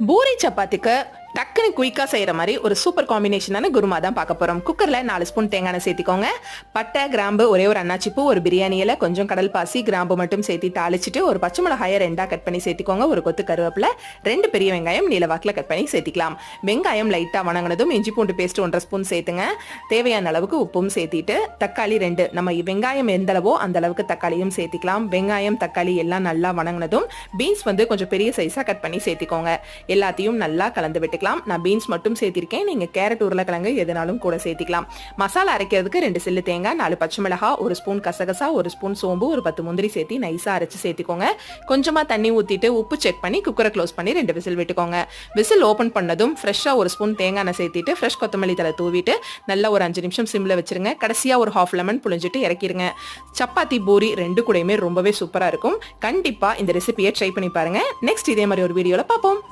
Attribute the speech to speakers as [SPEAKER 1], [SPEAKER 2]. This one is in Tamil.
[SPEAKER 1] பூரி சப்பாத்திக்கு டக்குனு குயிக்காக செய்கிற மாதிரி ஒரு சூப்பர் காம்பினேஷனான குருமா தான் பார்க்க போகிறோம். குக்கரில் 4 ஸ்பூன் தேங்காய் எண்ணெய் சேர்த்திக்கோங்க. பட்டை, கிராம்பு, ஒரே ஒரு அன்னாச்சிப்பூ, ஒரு பிரியாணி இலை, கொஞ்சம் கடல் பாசி, கிராம்பு மட்டும் சேர்த்து தாளிச்சிட்டு ஒரு பச்சை மிளகாயை 2ஆக கட் பண்ணி சேர்த்திக்கோங்க. ஒரு கொத்து கருவேப்பிலை, 2 பெரிய வெங்காயம் நீல வாக்கில் கட் பண்ணி சேர்த்திக்கலாம். வெங்காயம் லைட்டாக வணங்கினதும் இஞ்சி பூண்டு பேஸ்ட் 1.5 ஸ்பூன் சேர்த்துங்க. தேவையான அளவுக்கு உப்பும் சேர்த்திட்டு தக்காளி 2, நம்ம வெங்காயம் எந்த அளவோ அந்த அளவுக்கு தக்காளியும் சேர்த்திக்கலாம். வெங்காயம் தக்காளி எல்லாம் நல்லா வணங்கினதும் பீன்ஸ் கொஞ்சம் பெரிய சைஸாக கட் பண்ணி சேர்த்திக்கோங்க. எல்லாத்தையும் நல்லா கலந்து விட்டுக்கலாம். நான் பீன்ஸ் மட்டும் சேர்த்திருக்கேன். நீங்க கேரட், உருளைக்கிழங்கு எதுனாலும் கூட சேர்த்திக்கலாம். மசாலா அரைக்கிறதுக்கு 2 சில்லு தேங்காய், 4 பச்சை மிளகாய், 1 ஸ்பூன் கசகசா, 1 ஸ்பூன் சோம்பு, ஒரு 10 முந்திரி சேர்த்து நைஸா அரைச்சு சேர்த்திக்கோங்க. கொஞ்சமா தண்ணி ஊத்திட்டு உப்பு செக் பண்ணி குக்கரை க்ளோஸ் பண்ணி 2 விசில் விட்டுக்கோங்க. விசில் ஓபன் பண்ணதும் ஃப்ரெஷ்ஷா 1 ஸ்பூன் தேங்காய் எண்ணெய் சேர்த்திட்டு ஃப்ரெஷ் கொத்தமல்லி தழை தூவிட்டு நல்லா ஒரு 5 நிமிஷம் சிம்ல வச்சிருங்க. கடைசியா ஒரு ஹாஃப் லெமன் புழிஞ்சிட்டு இறக்கிடுங்க. சப்பாத்தி, பூரி 2 கூடயுமே ரொம்பவே சூப்பரா இருக்கும். கண்டிப்பா இந்த ரெசிபியை ட்ரை பண்ணி பாருங்க. நெக்ஸ்ட் இதே மாதிரி ஒரு வீடியோல பார்ப்போம்.